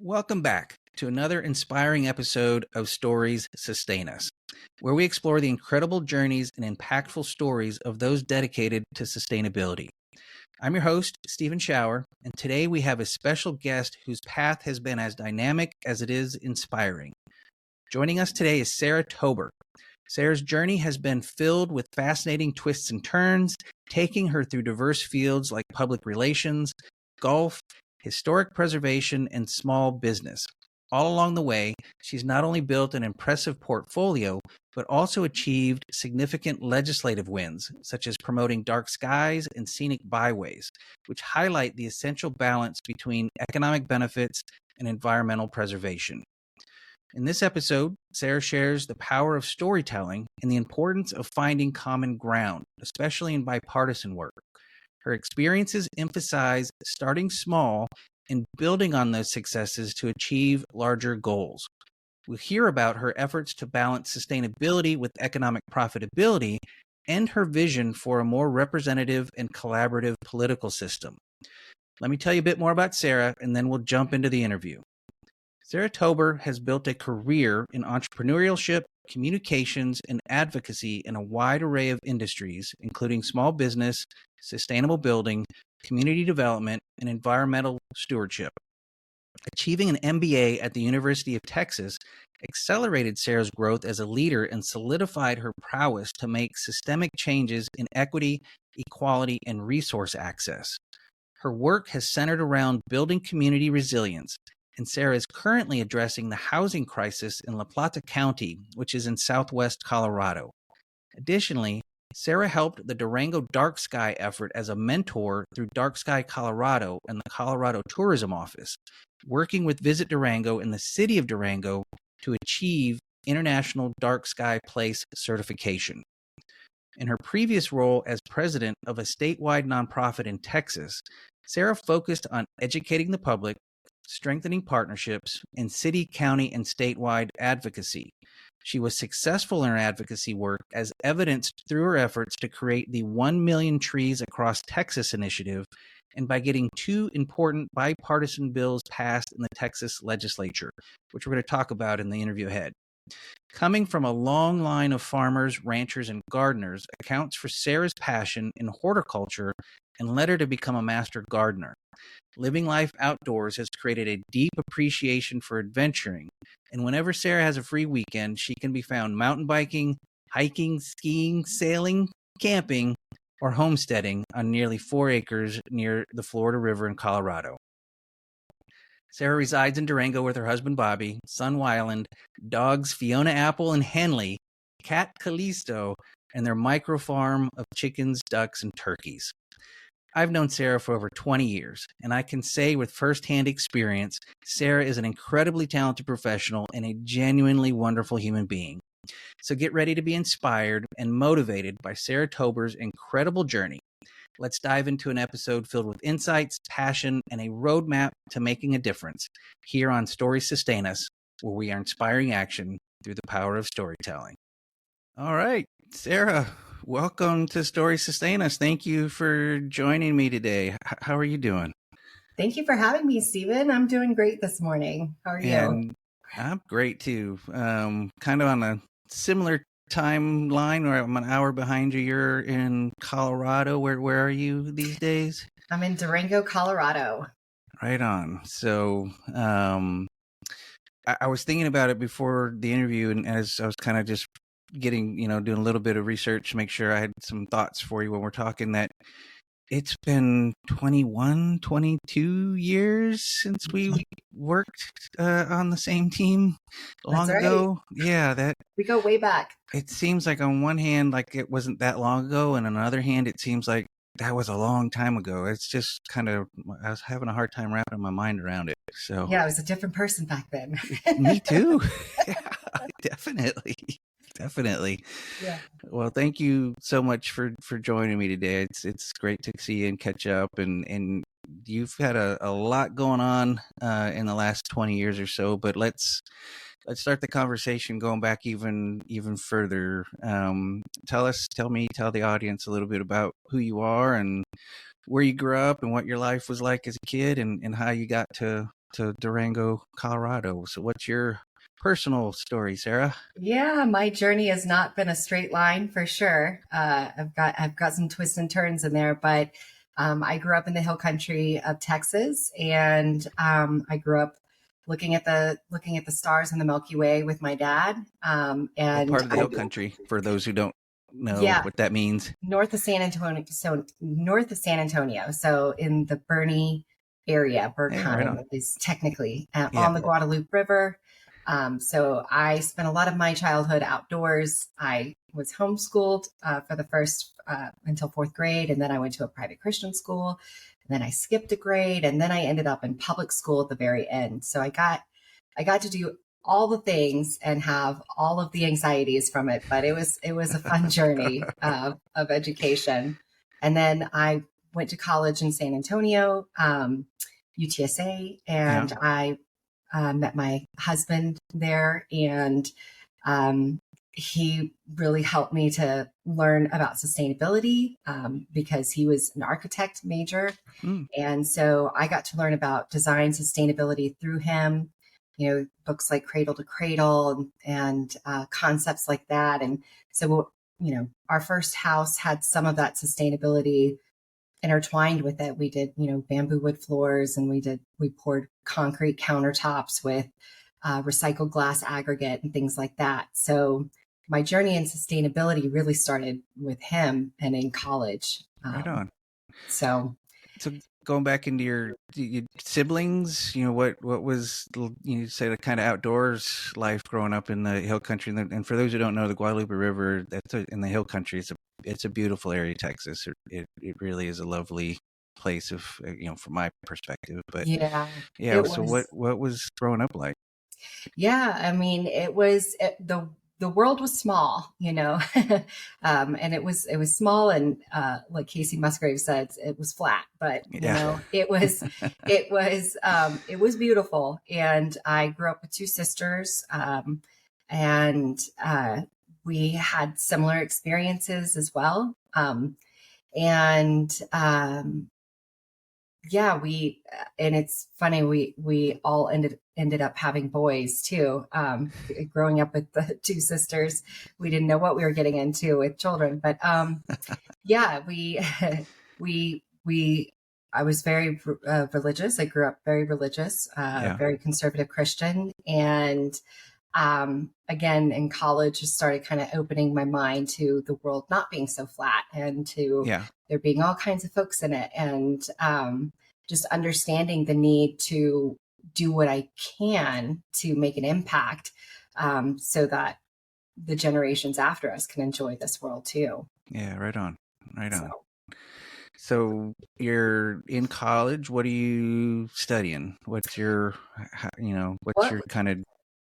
Welcome back to another inspiring episode of Stories Sustain Us, where we explore the incredible journeys and impactful stories of those dedicated to sustainability. I'm your host, Stephen Schauer, and today we have a special guest whose path has been as dynamic as it is inspiring. Joining us today is Sarah Tober. Sarah's journey has been filled with fascinating twists and turns, taking her through diverse fields like public relations, golf, historic preservation, and small business. All along the way, she's not only built an impressive portfolio, but also achieved significant legislative wins, such as promoting dark skies and scenic byways, which highlight the essential balance between economic benefits and environmental preservation. In this episode, Sarah shares the power of storytelling and the importance of finding common ground, especially in bipartisan work. Her experiences emphasize starting small and building on those successes to achieve larger goals. We'll hear about her efforts to balance sustainability with economic profitability and her vision for a more representative and collaborative political system. Let me tell you a bit more about Sarah, and then we'll jump into the interview. Sarah Tober has built a career in entrepreneurship, communications, and advocacy in a wide array of industries, including small business, sustainable building, community development, and environmental stewardship. Achieving an MBA at the University of Texas accelerated Sarah's growth as a leader and solidified her prowess to make systemic changes in equity, equality, and resource access. Her work has centered around building community resilience, and Sarah is currently addressing the housing crisis in La Plata County, which is in southwest Colorado. Additionally, Sarah helped the Durango Dark Sky effort as a mentor through Dark Sky Colorado and the Colorado Tourism Office, working with Visit Durango and the City of Durango to achieve International Dark Sky Place certification. In her previous role as president of a statewide nonprofit in Texas, Sarah focused on educating the public, strengthening partnerships, and city, county, and statewide advocacy. She was successful in her advocacy work as evidenced through her efforts to create the 1 Million Trees Across Texas initiative and by getting two important bipartisan bills passed in the Texas legislature, which we're going to talk about in the interview ahead. Coming from a long line of farmers, ranchers, and gardeners accounts for Sarah's passion in horticulture and led her to become a master gardener. Living life outdoors has created a deep appreciation for adventuring, and whenever Sarah has a free weekend, she can be found mountain biking, hiking, skiing, sailing, camping, or homesteading on nearly 4 acres near the Florida River in Colorado. Sarah resides in Durango with her husband Bobby, son Wyland, dogs Fiona Apple and Henley, cat Callisto, and their micro farm of chickens, ducks, and turkeys. I've known Sarah for over 20 years, and I can say with firsthand experience, Sarah is an incredibly talented professional and a genuinely wonderful human being. So get ready to be inspired and motivated by Sarah Tober's incredible journey. Let's dive into an episode filled with insights, passion, and a roadmap to making a difference here on Stories Sustain Us, where we are inspiring action through the power of storytelling. All right, Sarah, welcome to Stories Sustain Us. Thank you for joining me today. How are you doing? Thank you for having me, Stephen. I'm doing great this morning. How are you? And I'm great too. Kind of on a similar timeline, where I'm an hour behind you. You're in Colorado. Where are you these days? I'm in Durango, Colorado. Right on. So I was thinking about it before the interview, and as I was kind of just getting, doing a little bit of research to make sure I had some thoughts for you when we're talking, that it's been 21, 22 years since we worked on the same team long ago. Yeah, that we go way back. It seems like on one hand, like it wasn't that long ago, and on the other hand, it seems like that was a long time ago. It's just kind of, I was having a hard time wrapping my mind around it. So yeah, I was a different person back then. Me too. Yeah, definitely. Yeah. Well, thank you so much for joining me today. It's great to see you and catch up, and you've had a lot going on in the last 20 years or so, but let's start the conversation going back even further. Tell the audience a little bit about who you are and where you grew up and what your life was like as a kid, and how you got to to Durango, Colorado. So what's your personal story, Sarah? Yeah, my journey has not been a straight line for sure. I've got some twists and turns in there, but I grew up in the hill country of Texas, and I grew up looking at the stars in the Milky Way with my dad. What And part of the hill country, for those who don't know yeah, what that means? north of San Antonio. So north of San Antonio. So in the Bernie area, Burke Yeah, right County on. is technically Yeah. on the Guadalupe River. So I spent a lot of my childhood outdoors. I was homeschooled for the first until fourth grade, and then I went to a private Christian school. And then I skipped a grade, and then I ended up in public school at the very end. So I got to do all the things and have all of the anxieties from it, but it was a fun journey of education. And then I went to college in San Antonio, UTSA, Yeah. and I met my husband there, and um, he really helped me to learn about sustainability because he was an architect major. Mm. And so I got to learn about design sustainability through him, books like Cradle to Cradle and concepts like that. And so, our first house had some of that sustainability intertwined with it. We did, bamboo wood floors, and we poured concrete countertops with recycled glass aggregate and things like that. So my journey in sustainability really started with him and in college. Right on. So So going back into your siblings, what was, you say, the kind of outdoors life growing up in the hill country? And for those who don't know, the Guadalupe River, in the hill country, it's a beautiful area of Texas. It really is a lovely place from my perspective. But yeah, yeah, it so was. what was growing up like? Yeah, I mean, the world was small, and it was small, and like Casey Musgrave said, it was flat, but Yeah. it was beautiful. And I grew up with two sisters, and we had similar experiences as well. And yeah, and it's funny, we all ended up having boys too. Growing up with the two sisters, we didn't know what we were getting into with children, but yeah, we I was very religious. I grew up very religious, Yeah. very conservative Christian, and again in college just started kind of opening my mind to the world not being so flat, and to Yeah. there being all kinds of folks in it, and just understanding the need to do what I can to make an impact, so that the generations after us can enjoy this world too. Yeah. Right on. Right on. So, So you're in college. What are you studying? What's your what kind of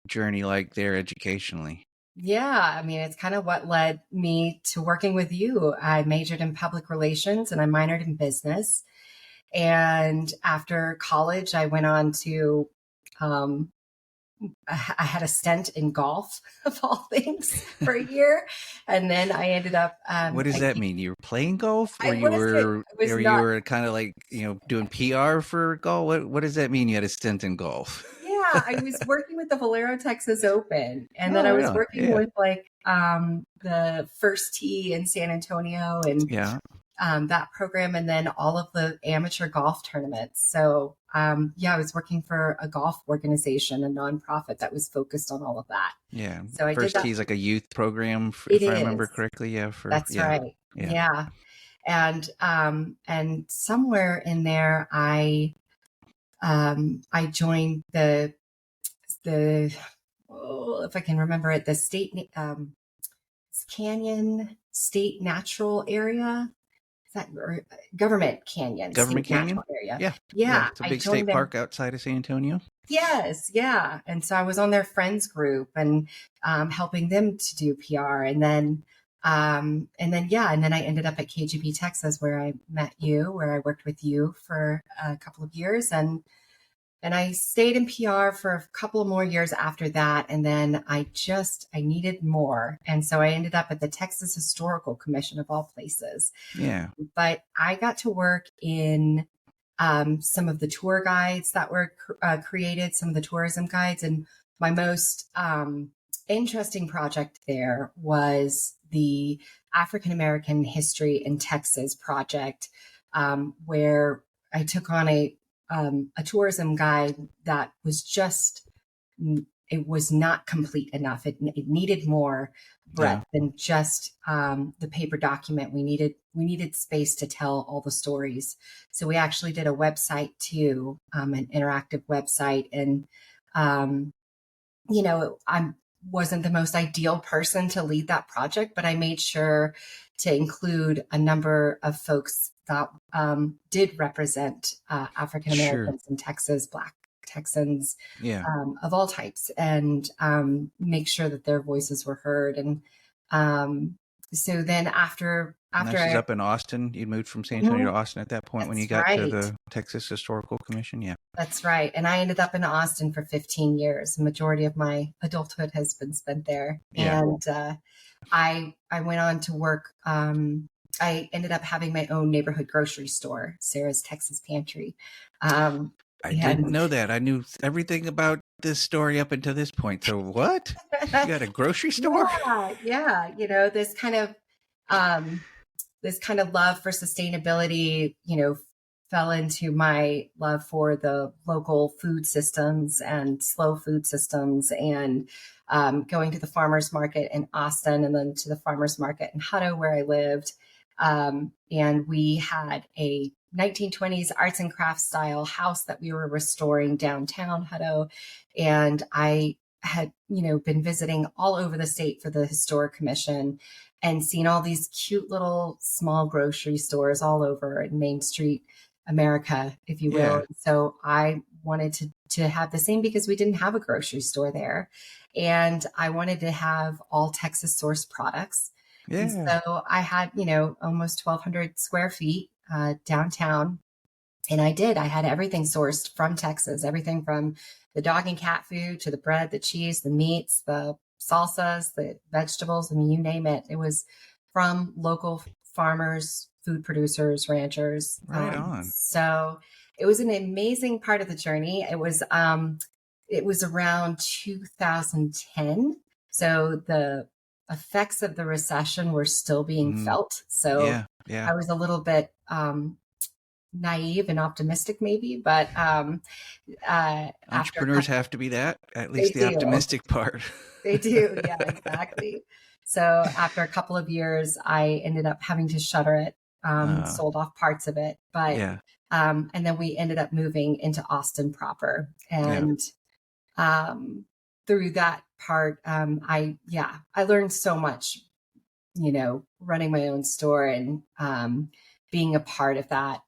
journey like there educationally? Yeah, I mean, it's kind of what led me to working with you. I majored in public relations and I minored in business. And after college, I went on to, um, I had a stint in golf, of all things, for a year. And then I ended up, What does that mean? You were playing golf, or I wasn't, I was or you not. were kind of like doing PR for golf? What does that mean? You had a stint in golf? Yeah, I was working with the Valero Texas Open, and then Oh, I right was on. working Yeah. with like the First Tee in San Antonio, and Yeah. that program, and then all of the amateur golf tournaments. So yeah, I was working for a golf organization, a nonprofit that was focused on all of that. Yeah. So I did First that. Tee is like a youth program, It if I remember is. correctly. Yeah. That's Yeah. right. Yeah. Yeah. And somewhere in there, I joined the if I can remember it, the state Canyon State Natural Area. Is that or Government Canyon Government State Canyon. Natural Area? Yeah. Yeah. Yeah, It's a I big joined state their. park outside of San Antonio. Yes, yeah. And so I was on their friends group, and helping them to do PR. And then I ended up at KGB Texas, where I met you, where I worked with you for a couple of years. And I stayed in PR for a couple of more years after that. And then I needed more. And so I ended up at the Texas Historical Commission, of all places. Yeah. But I got to work in some of the tour guides that were created, some of the tourism guides. And my most interesting project there was the African American History in Texas project, where I took on a tourism guide that was just, it was not complete enough. It needed more breadth than just the paper document. We needed space to tell all the stories. So we actually did a website too, an interactive website. And I wasn't the most ideal person to lead that project, but I made sure to include a number of folks that did represent African Americans in Texas, Black Texans, of all types, and make sure that their voices were heard. And so then after this is up in Austin. You moved from San Antonio to Austin at that point. That's when you got to the Texas Historical Commission. Yeah, that's right. And I ended up in Austin for 15 years. The majority of my adulthood has been spent there. Yeah. And I went on to work. I ended up having my own neighborhood grocery store, Sarah's Texas Pantry. I didn't know that. I knew everything about this story up until this point. So what? You got a grocery store? Yeah. This kind of love for sustainability, fell into my love for the local food systems and slow food systems, and going to the farmers market in Austin, and then to the farmers market in Hutto, where I lived. And we had a 1920s arts and crafts style house that we were restoring downtown Hutto. And I had, been visiting all over the state for the Historic Commission and seen all these cute little small grocery stores all over in Main Street, America, if you will. Yeah. So I wanted to have the same, because we didn't have a grocery store there. And I wanted to have all Texas sourced products. Yeah. And so I had, almost 1,200 square feet downtown. And I had everything sourced from Texas, everything from the dog and cat food to the bread, the cheese, the meats, the salsas, the vegetables. I mean, you name it. It was from local farmers, food producers, ranchers. Right on. So it was an amazing part of the journey. It was around 2010. So the effects of the recession were still being felt. So yeah. I was a little bit naive and optimistic, maybe, but entrepreneurs have to be that, at least the optimistic part. They do. Yeah, exactly. So after a couple of years, I ended up having to shutter it, sold off parts of it, but and then we ended up moving into Austin proper. And through that part, I learned so much, running my own store and being a part of that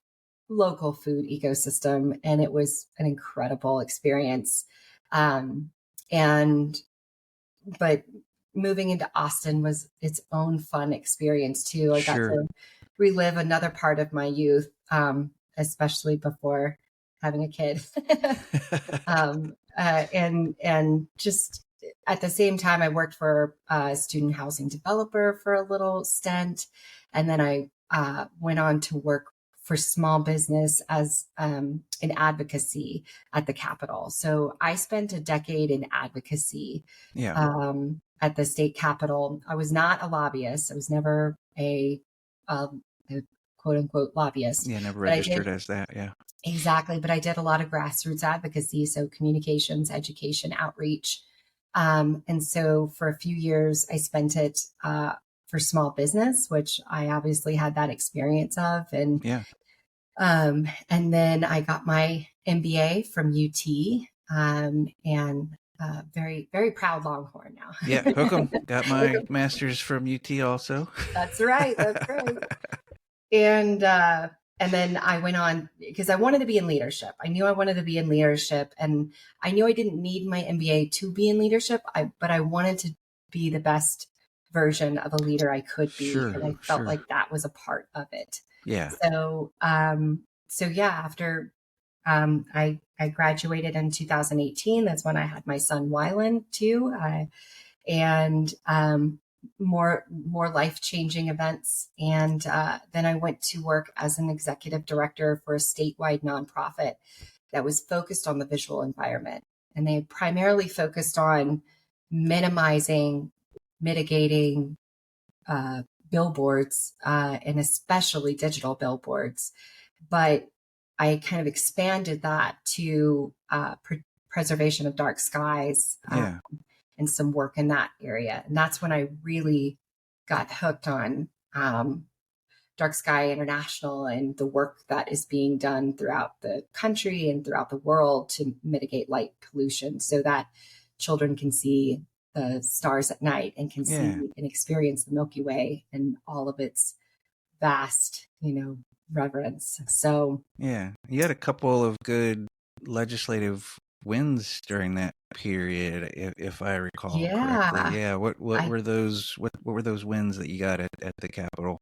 local food ecosystem. And it was an incredible experience. But moving into Austin was its own fun experience too. I got to relive another part of my youth, especially before having a kid. And just at the same time, I worked for a student housing developer for a little stint. And then I went on to work for small business as in advocacy at the Capitol. So I spent a decade in advocacy at the state Capitol. I was not a lobbyist. I was never a quote unquote lobbyist. Yeah, never registered as that. Yeah. Exactly. But I did a lot of grassroots advocacy. So communications, education, outreach. And so for a few years, I spent it for small business, which I obviously had that experience of. And then I got my MBA from UT, and very, very proud Longhorn now. Yeah, hook 'em. Got my master's from UT also. That's right. That's right. And then I went on because I wanted to be in leadership. I knew I wanted to be in leadership, and I knew I didn't need my MBA to be in leadership. But I wanted to be the best version of a leader I could be. And I felt like that was a part of it. Yeah. So after I graduated in 2018, that's when I had my son Wylan too. And more life-changing events. And then I went to work as an executive director for a statewide nonprofit that was focused on the visual environment. And they primarily focused on minimizing, mitigating billboards, and especially digital billboards. But I kind of expanded that to preservation of dark skies, and some work in that area. And that's when I really got hooked on Dark Sky International and the work that is being done throughout the country and throughout the world to mitigate light pollution so that children can see the stars at night and can see and experience the Milky Way and all of its vast, reverence. So you had a couple of good legislative wins during that period, if I recall correctly. Yeah. What were those? What were those wins that you got at the Capitol?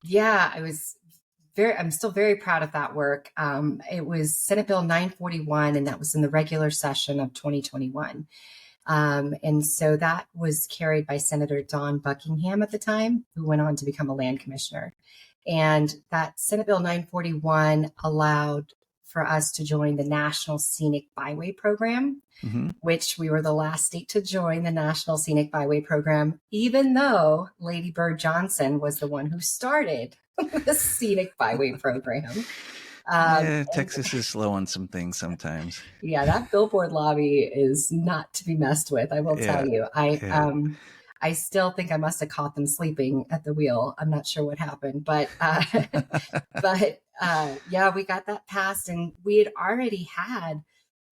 Yeah, I'm still very proud of that work. It was Senate Bill 941, and that was in the regular session of 2021. And so that was carried by Senator Don Buckingham at the time, who went on to become a land commissioner. And that Senate Bill 941 allowed for us to join the National Scenic Byway Program, which we were the last state to join the National Scenic Byway Program, even though Lady Bird Johnson was the one who started the Scenic Byway Program. Texas is slow on some things sometimes. Yeah, that billboard lobby is not to be messed with, I will tell you. I still think I must have caught them sleeping at the wheel. I'm not sure what happened, but we got that passed, and we had already had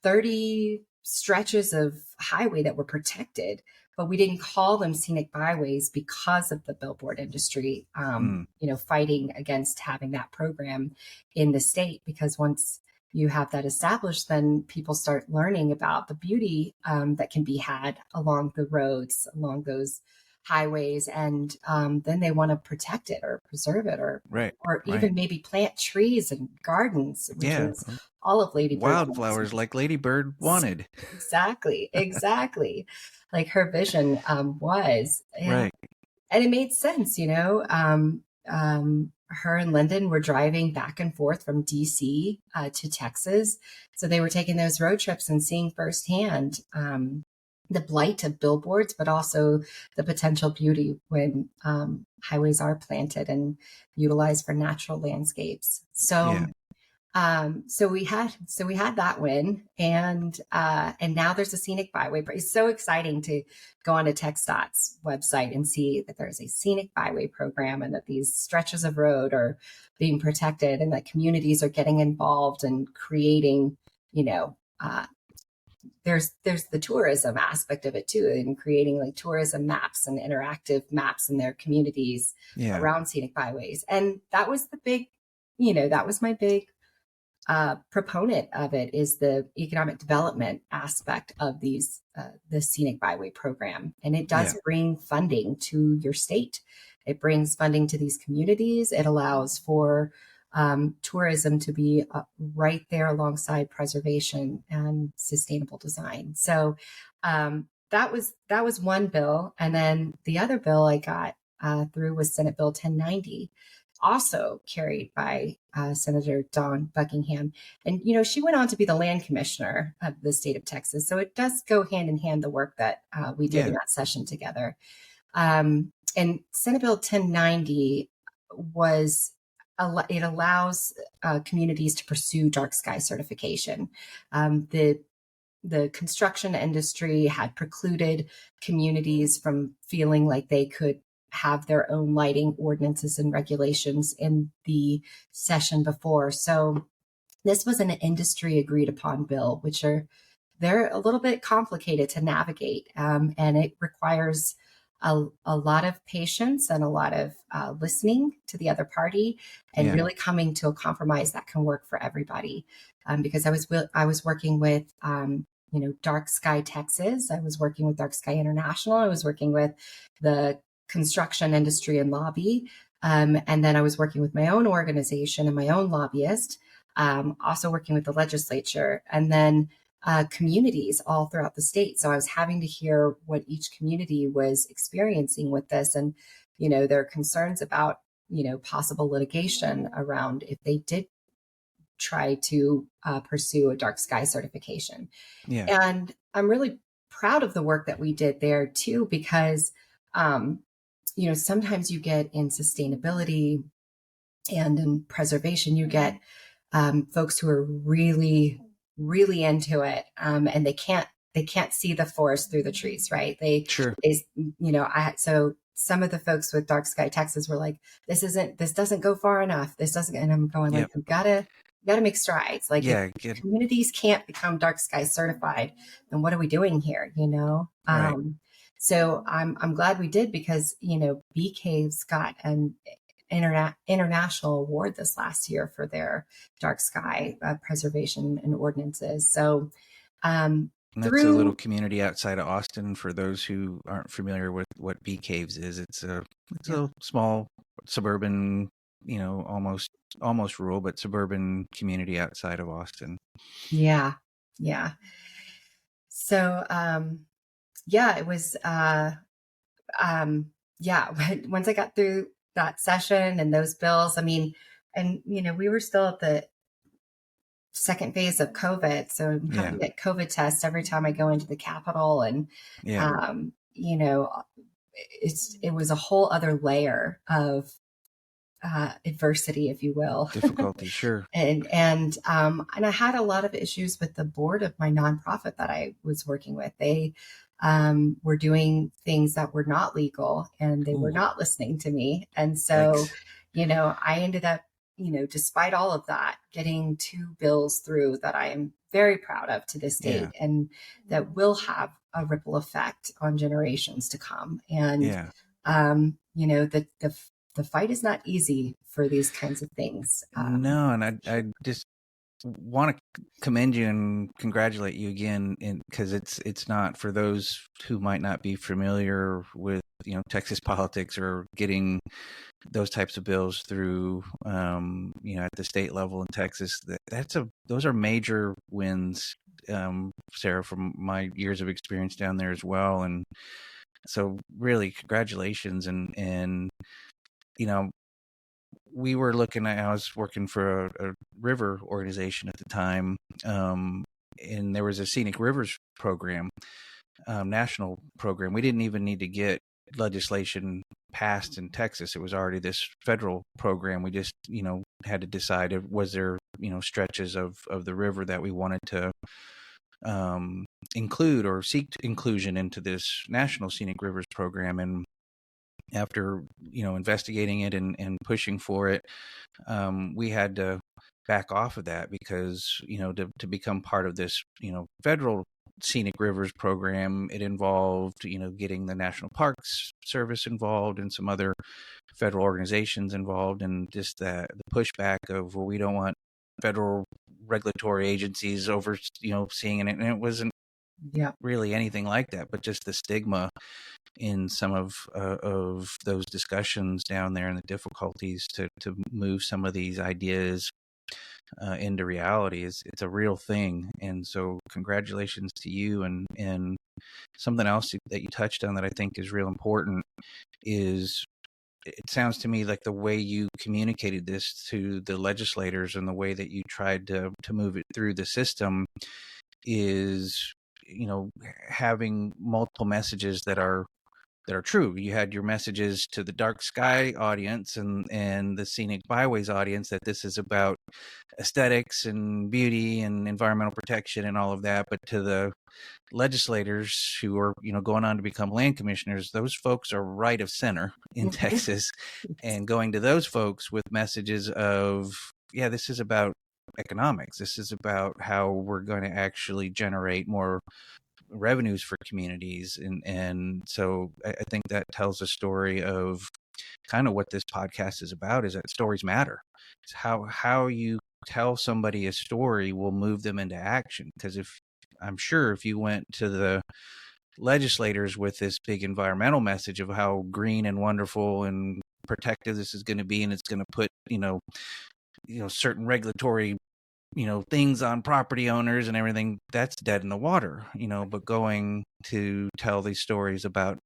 30 stretches of highway that were protected, but we didn't call them scenic byways because of the billboard industry, fighting against having that program in the state. Because once you have that established, then people start learning about the beauty that can be had along the roads, along those highways, and then they want to protect it or preserve it, or even maybe plant trees and gardens, which is all of Lady Bird. Wildflowers like Lady Bird wanted. Exactly. Like her vision was. And it made sense, her and Lyndon were driving back and forth from DC to Texas. So they were taking those road trips and seeing firsthand the blight of billboards, but also the potential beauty when highways are planted and utilized for natural landscapes. So we had that win, and now there's a scenic byway. It's so exciting to go on to TxDOT's website and see that there's a scenic byway program, and that these stretches of road are being protected, and that communities are getting involved and creating, there's the tourism aspect of it too, and creating like tourism maps and interactive maps in their communities around scenic byways. And that was the big, that was my big proponent of it, is the economic development aspect of the scenic byway program. And it does bring funding to your state. It brings funding to these communities. It allows for tourism to be right there alongside preservation and sustainable design. So that was one bill. And then the other bill I got through was Senate Bill 1090, also carried by Senator Dawn Buckingham. And, she went on to be the land commissioner of the state of Texas. So it does go hand in hand, the work that we did in that session together. And Senate Bill 1090 it allows communities to pursue dark sky certification. The construction industry had precluded communities from feeling like they could have their own lighting ordinances and regulations in the session before. So this was an industry agreed upon bill, which they're a little bit complicated to navigate. And it requires a lot of patience and a lot of listening to the other party, and really coming to a compromise that can work for everybody. Because I was working with, Dark Sky Texas. I was working with Dark Sky International. I was working with the construction industry and lobby. And then I was working with my own organization and my own lobbyist, also working with the legislature. And then communities all throughout the state. So I was having to hear what each community was experiencing with this, and their concerns about possible litigation around if they did try to pursue a dark sky certification. Yeah. And I'm really proud of the work that we did there too, because sometimes you get in sustainability and in preservation, you get folks who are really, really into it, and they can't see the forest through the trees, right? Sure. So some of the folks with Dark Sky Texas were like, this doesn't go far enough. This doesn't, and I'm going like, I've gotta make strides. Like, if communities can't become dark sky certified, then what are we doing here? Right. So I'm glad we did, because Bee Caves got an international award this last year for their dark sky preservation and ordinances. So and that's a little community outside of Austin. For those who aren't familiar with what Bee Caves is, it's a small suburban, almost rural, but suburban community outside of Austin. Yeah. So it was once I got through that session and those bills, we were still at the second phase of COVID. So I'm having to get COVID tests every time I go into the Capitol. And, it was a whole other layer of adversity, if you will. Difficulty, sure. And I had a lot of issues with the board of my nonprofit that I was working with. They were doing things that were not legal, and they were not listening to me. And so, I ended up, despite all of that, getting 2 bills through that I am very proud of to this date, and that will have a ripple effect on generations to come. And, the fight is not easy for these kinds of things. No, and I just want to commend you and congratulate you again, because it's not, for those who might not be familiar with Texas politics or getting those types of bills through at the state level in Texas, those are major wins, Sarah, from my years of experience down there as well. And so really congratulations. And we were looking at, I was working for a river organization at the time, and there was a scenic rivers program, national program. We didn't even need to get legislation passed in Texas. It was already this federal program. We just, had to decide, was there, stretches of the river that we wanted to include or seek inclusion into this national scenic rivers program. And after investigating it and pushing for it, we had to back off of that, because to become part of this federal scenic rivers program, it involved getting the National Parks Service involved and some other federal organizations involved, and just the pushback of, well, we don't want federal regulatory agencies over seeing it. And it wasn't really anything like that, but just the stigma in some of those discussions down there, and the difficulties to move some of these ideas into reality. It's a real thing. And so congratulations to you. And something else that you touched on that I think is real important is, it sounds to me like the way you communicated this to the legislators and the way that you tried to move it through the system is, having multiple messages that are true. You had your messages to the dark sky audience and the scenic byways audience, that this is about aesthetics and beauty and environmental protection and all of that. But to the legislators who are, going on to become land commissioners, those folks are right of center in Texas, and going to those folks with messages of, this is about economics. This is about how we're going to actually generate more revenues for communities. And so I think that tells a story of kind of what this podcast is about, is that stories matter. It's how you tell somebody a story will move them into action. Because I'm sure if you went to the legislators with this big environmental message of how green and wonderful and protective this is going to be, and it's going to put certain regulatory things on property owners and everything, that's dead in the water, but going to tell these stories about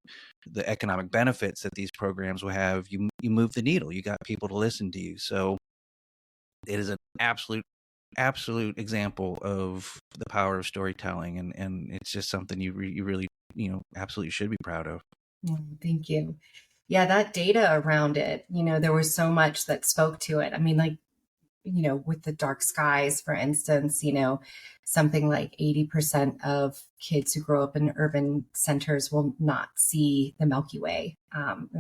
the economic benefits that these programs will have, you move the needle. You got people to listen to you. So it is an absolute example of the power of storytelling, and it's just something you really absolutely should be proud of. Thank you. Yeah, that data around it, there was so much that spoke to it. I mean, like, with the dark skies, for instance, something like 80% of kids who grow up in urban centers will not see the Milky Way,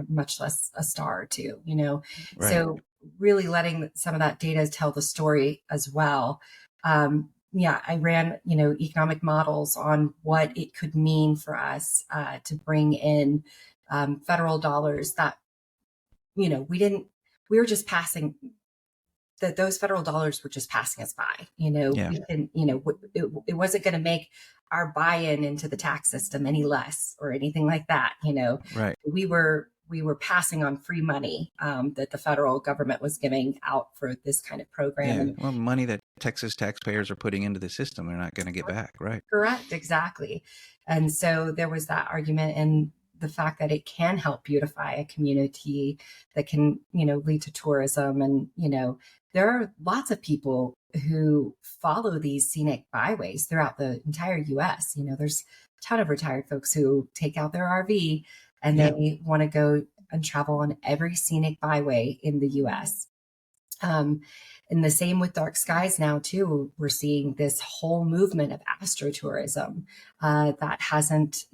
much less a star or two, Right. So really letting some of that data tell the story as well. Yeah, I ran, economic models on what it could mean for us to bring in federal dollars that, we were just passing that those federal dollars were just passing us by. Yeah. It wasn't going to make our buy-in into the tax system any less or anything like that. Right. We were passing on free money that the federal government was giving out for this kind of program. Yeah. And well, money that Texas taxpayers are putting into the system, they're not going to get back. Right. correct, exactly. And so there was that argument, and the fact that it can help beautify a community, that can, lead to tourism. And, there are lots of people who follow these scenic byways throughout the entire US. There's a ton of retired folks who take out their RV and they want to go and travel on every scenic byway in the US. And the same with dark skies now too. We're seeing this whole movement of astrotourism that hasn't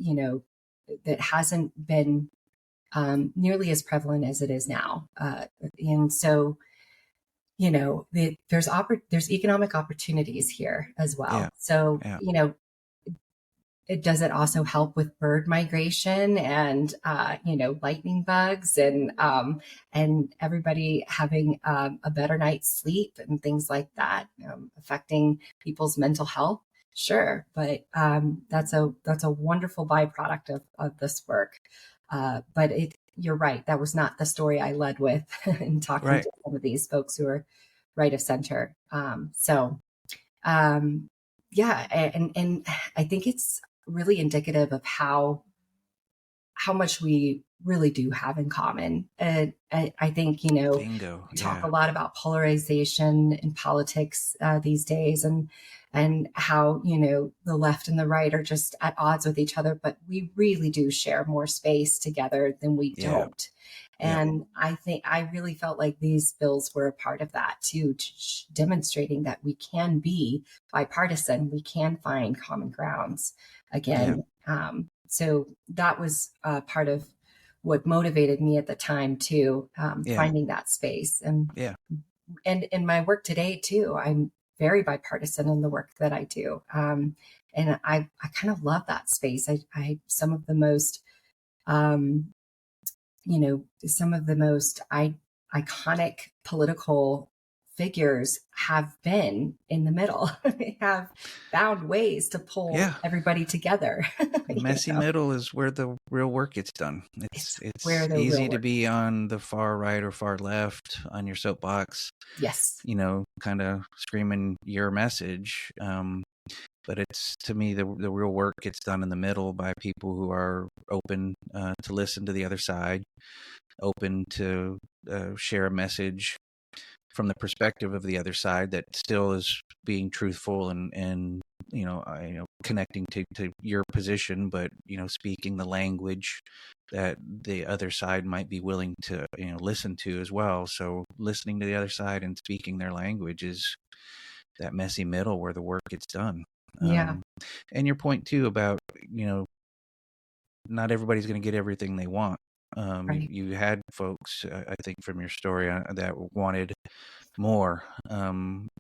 been nearly as prevalent as it is now. And so, there's economic opportunities here as well. Yeah. So, Yeah. it does it also help with bird migration and lightning bugs and everybody having a better night's sleep and things like that, affecting people's mental health. Sure, but that's a wonderful byproduct of this work. But you're right, that was not the story I led with in talking Right. to some of these folks who are right of center. Yeah, and I think it's really indicative of how much we really do have in common. And I think, Bingo. we talk Yeah. a lot about polarization in politics these days, and how, the left and the right are just at odds with each other, but we really do share more space together than we don't. And I think I really felt like these bills were a part of that too, demonstrating that we can be bipartisan, we can find common grounds again. So that was part of what motivated me at the time too, finding that space. And in my work today too, I'm very bipartisan in the work that I do. And I kind of love that space. I some of the most iconic political figures have been in the middle. They have found ways to pull everybody together. The messy middle is where the real work gets done. It's where the easy real to work. be on the far right or far left on your soapbox. Yes. Kind of screaming your message. But it's, to me, the real work gets done in the middle by people who are open to listen to the other side, open to share a message from the perspective of the other side that still is being truthful and connecting to your position, but speaking the language that the other side might be willing to listen to as well. So listening to the other side and speaking their language is that messy middle where the work gets done. And your point too about not everybody's going to get everything they want. Right. You had folks, I think, from your story that wanted more, and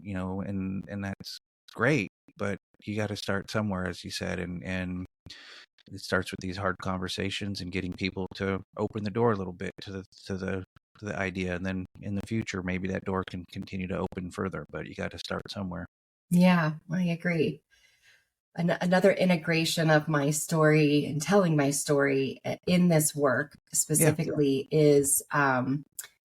that's great, but you got to start somewhere, as you said, and it starts with these hard conversations and getting people to open the door a little bit to the idea, and then in the future maybe that door can continue to open further, but you got to start somewhere. Yeah, I agree. Another integration of my story and telling my story in this work specifically is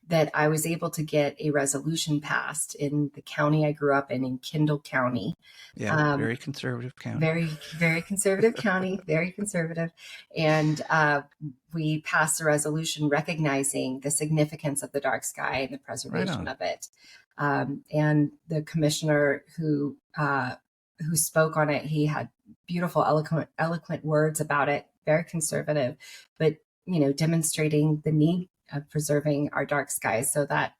that I was able to get a resolution passed in the county I grew up in Kendall County. Yeah, very conservative county. Very, very conservative county, very conservative. And we passed a resolution recognizing the significance of the dark sky and the preservation of it. And the commissioner who spoke on it, he had beautiful, eloquent words about it, very conservative, but, demonstrating the need of preserving our dark skies so that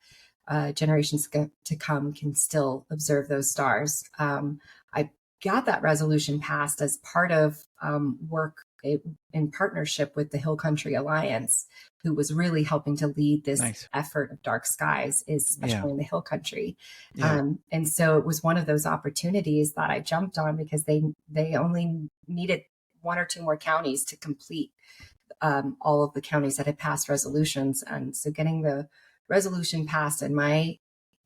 generations to come can still observe those stars. I got that resolution passed as part of work in partnership with the Hill Country Alliance, who was really helping to lead this effort of dark skies, especially in the Hill Country. And so it was one of those opportunities that I jumped on because they only needed one or two more counties to complete all of the counties that had passed resolutions. And so getting the resolution passed in my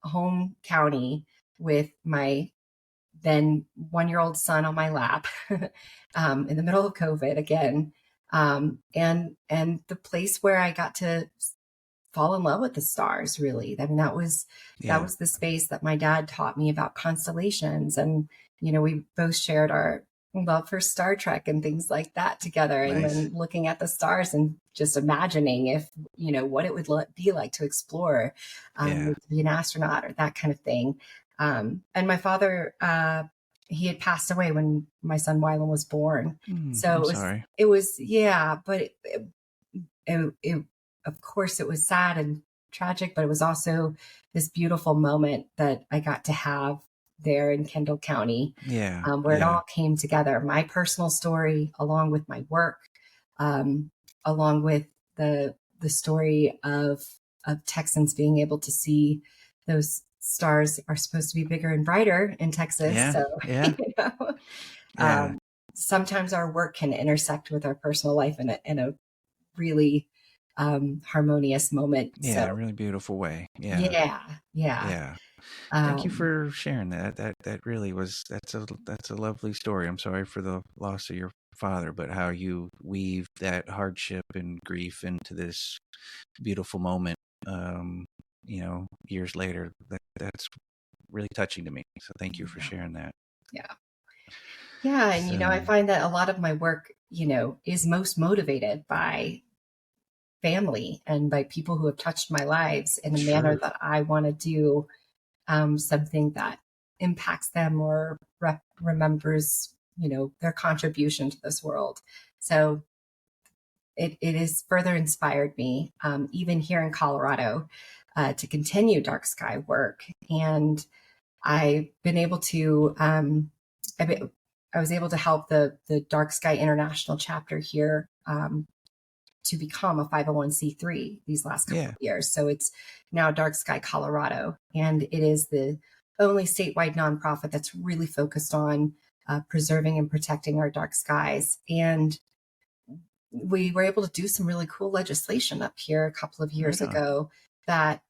home county with my then 1-year-old son on my lap in the middle of COVID again. And the place where I got to fall in love with the stars, really. I mean, that was the space that my dad taught me about constellations. And, we both shared our love for Star Trek and things like that together. And then looking at the stars and just imagining if, what it would be like to explore, to be an astronaut or that kind of thing. And my father, he had passed away when my son Wylan was born. So it was, but it, of course it was sad and tragic, but it was also this beautiful moment that I got to have there in Kendall County, where it all came together. My personal story, along with my work, along with the story of Texans being able to see those stars are supposed to be bigger and brighter in Texas. Sometimes our work can intersect with our personal life in a really harmonious moment. A really beautiful way. Thank you for sharing that. That really was, that's a lovely story. I'm sorry for the loss of your father, but how you weave that hardship and grief into this beautiful moment, years later, that's really touching to me. So thank you for sharing that. And, I find that a lot of my work, is most motivated by family and by people who have touched my lives in a manner that I want to do something that impacts them or remembers, their contribution to this world. So it has further inspired me, even here in Colorado, to continue dark sky work. And I've been able to, I was able to help the Dark Sky International chapter here to become a 501c3 these last couple of years. So it's now Dark Sky Colorado, and it is the only statewide nonprofit that's really focused on preserving and protecting our dark skies. And we were able to do some really cool legislation up here a couple of years ago that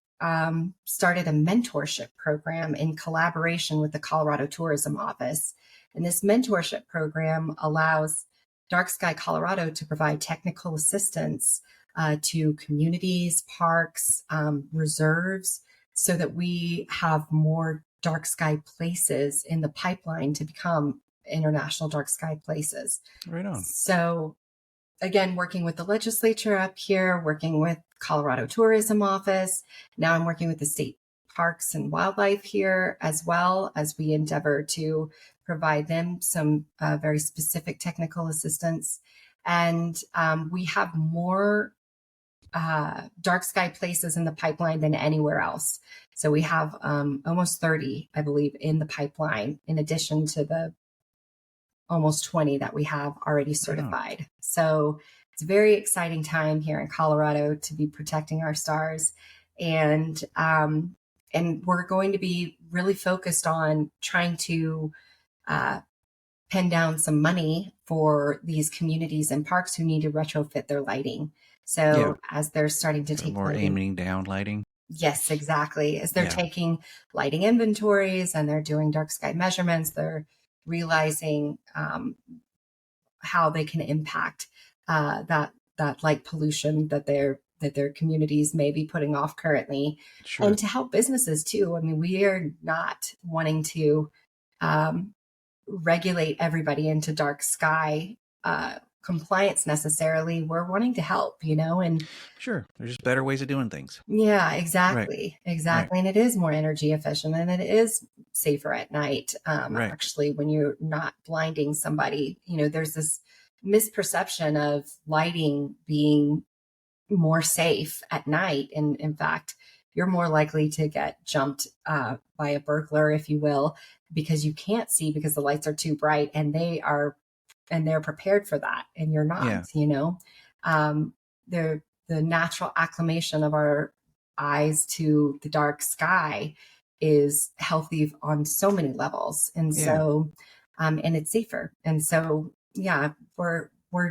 started a mentorship program in collaboration with the Colorado Tourism Office. And this mentorship program allows Dark Sky Colorado to provide technical assistance to communities, parks, reserves, so that we have more dark sky places in the pipeline to become international dark sky places. Right on. So again, working with the legislature up here, working with Colorado Tourism Office. Now I'm working with the state parks and wildlife here, as well as we endeavor to provide them some very specific technical assistance. And we have more dark sky places in the pipeline than anywhere else. So we have almost 30, I believe, in the pipeline, in addition to the almost 20 that we have already certified. So it's a very exciting time here in Colorado to be protecting our stars. And we're going to be really focused on trying to pen down some money for these communities and parks who need to retrofit their lighting. So as they're starting to take more aiming down lighting. Yes, exactly. As they're taking lighting inventories and they're doing dark sky measurements, they're realizing how they can impact that light pollution that that their communities may be putting off currently, Sure. and to help businesses too. I mean, we are not wanting to regulate everybody into dark sky compliance necessarily. We're wanting to help, and Sure. There's just better ways of doing things. yeah, Right. exactly. And it is more energy efficient and it is safer at night. Right. Actually, when you're not blinding somebody, there's this misperception of lighting being more safe at night. And in fact, you're more likely to get jumped by a burglar, if you will, because you can't see because the lights are too bright, and they're prepared for that, and you're not. Yeah. The natural acclimation of our eyes to the dark sky is healthy on so many levels, and so and it's safer. And so yeah, we're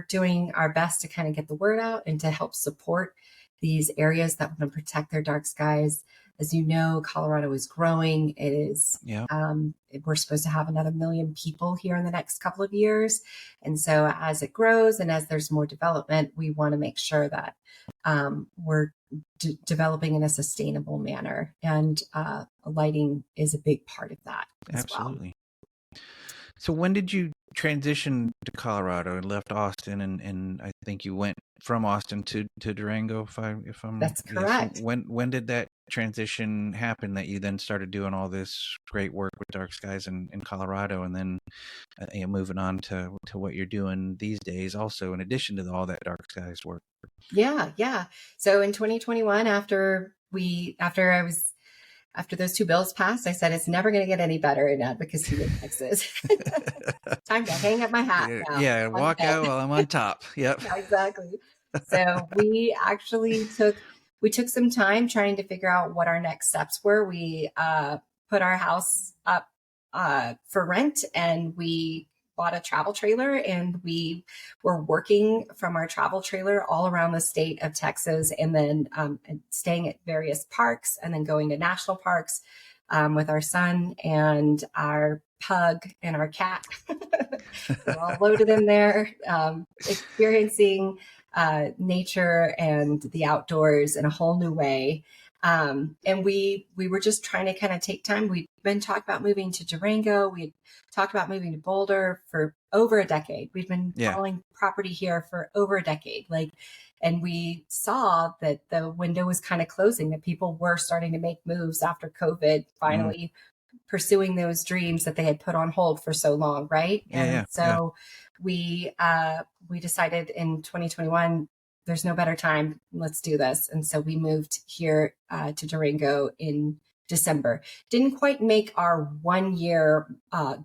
doing our best to kind of get the word out and to help support these areas that want to protect their dark skies. As you know, Colorado is growing. It is, we're supposed to have another million people here in the next couple of years. And so as it grows and as there's more development, we want to make sure that we're developing in a sustainable manner. And lighting is a big part of that as Absolutely. well. So when did you transition to Colorado and left Austin, and I think you went from Austin to Durango, if I'm That's correct. So when did that transition happen, that you then started doing all this great work with dark skies in Colorado, and then moving on to what you're doing these days, also in addition to all that dark skies work? Yeah. So in 2021, after those two bills passed, I said, it's never going to get any better in advocacy in Texas. Time to hang up my hat now. Yeah, walk out while I'm on top. Yep. Yeah, exactly. So we actually took some time trying to figure out what our next steps were. We put our house up for rent, and we bought a travel trailer, and we were working from our travel trailer all around the state of Texas, and then staying at various parks, and then going to national parks with our son and our pug and our cat. We're all loaded in there, experiencing nature and the outdoors in a whole new way. And we were just trying to kind of take time. We've been talking about moving to Durango. We talked about moving to Boulder for over a decade. We've been following property here for over a decade. And we saw that the window was kind of closing, that people were starting to make moves after COVID, finally pursuing those dreams that they had put on hold for so long. Right. So we decided in 2021, there's no better time. Let's do this. And so we moved here to Durango in December. Didn't quite make our 1 year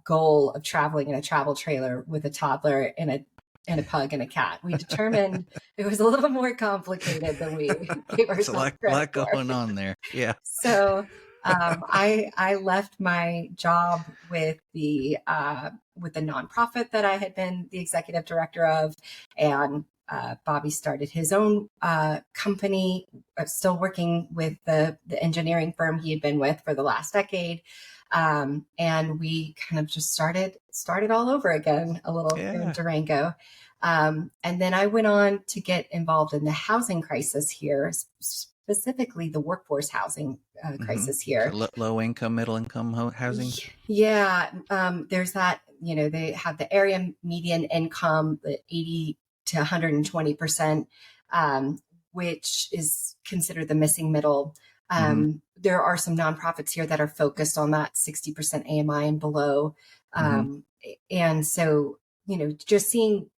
goal of traveling in a travel trailer with a toddler and a pug and a cat. We determined it was a little more complicated than we gave ourselves credit for. A lot going on there. Yeah. So I left my job with the nonprofit that I had been the executive director of, and Bobby started his own company, still working with the engineering firm he had been with for the last decade. And we kind of just started all over again a little in Durango. And then I went on to get involved in the housing crisis here, specifically the workforce housing crisis here. So low income, middle income housing. Yeah. There's that, they have the area median income, the 80 to 120%, which is considered the missing middle. There are some nonprofits here that are focused on that 60% AMI and below. And so, just seeing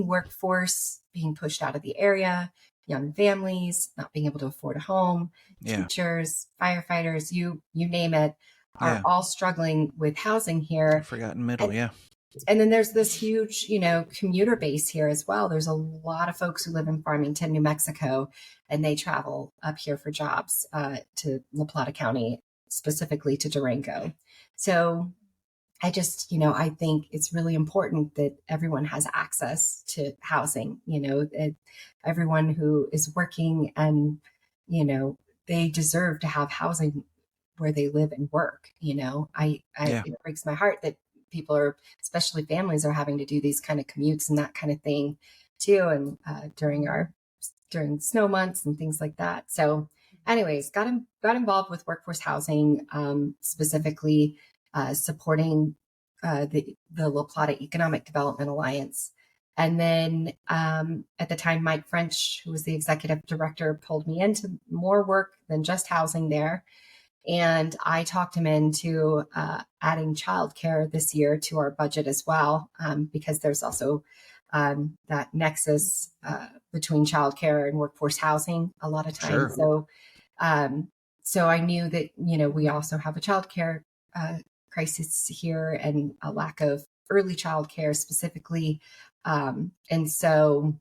workforce being pushed out of the area, young families not being able to afford a home, teachers, firefighters, you name it, are all struggling with housing here. Forgotten middle, And then there's this huge, commuter base here as well. There's a lot of folks who live in Farmington, New Mexico, and they travel up here for jobs to La Plata County, specifically to Durango. So I just, I think it's really important that everyone has access to housing, everyone who is working, and, they deserve to have housing where they live and work. It breaks my heart that people are, especially families, are having to do these kind of commutes and that kind of thing too. And during our during snow months and things like that. So anyways, got involved with workforce housing, specifically supporting the La Plata Economic Development Alliance. And then at the time, Mike French, who was the executive director, pulled me into more work than just housing there. And I talked him into adding childcare this year to our budget as well, because there's also that nexus between childcare and workforce housing a lot of times. Sure. So I knew that, we also have a childcare crisis here and a lack of early childcare specifically. And so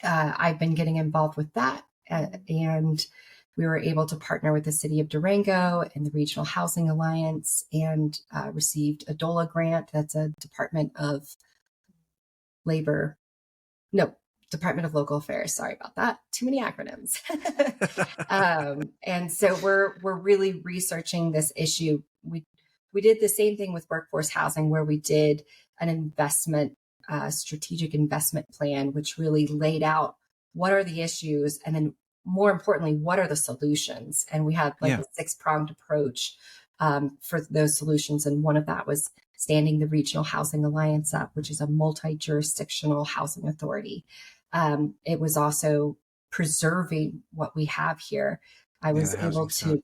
I've been getting involved with that. And we were able to partner with the city of Durango and the Regional Housing Alliance and received a DOLA grant. That's a Department of Local Affairs. Sorry about that. Too many acronyms. And so we're really researching this issue. We did the same thing with workforce housing, where we did an strategic investment plan, which really laid out what are the issues, and then more importantly, what are the solutions? And we had a 6-pronged approach for those solutions. And one of that was standing the Regional Housing Alliance up, which is a multi-jurisdictional housing authority. It was also preserving what we have here. I was able to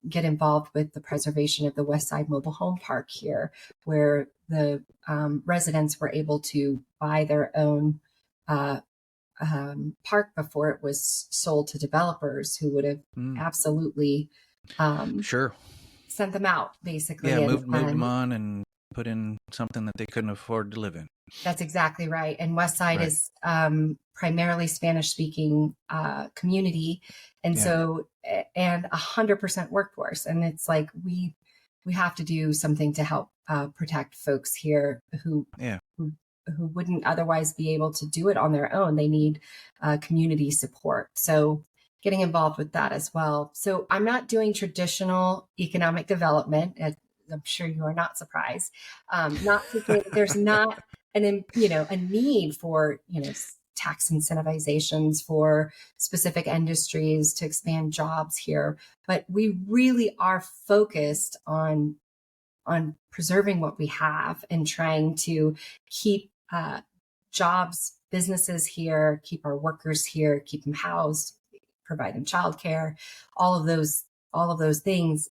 get involved with the preservation of the West Side Mobile Home Park here, where the residents were able to buy their own park before it was sold to developers who would have absolutely sure sent them out, basically. Moved them on and put in something that they couldn't afford to live in. That's exactly right. And West Side is primarily Spanish-speaking community, and so 100% workforce. And it's like we have to do something to help protect folks here who wouldn't otherwise be able to do it on their own. They need community support. So getting involved with that as well. So I'm not doing traditional economic development. I'm sure you are not surprised. Not to say that there's not a need for, tax incentivizations for specific industries to expand jobs here. But we really are focused on preserving what we have and trying to keep jobs, businesses here, keep our workers here, keep them housed, provide them childcare, all of those things.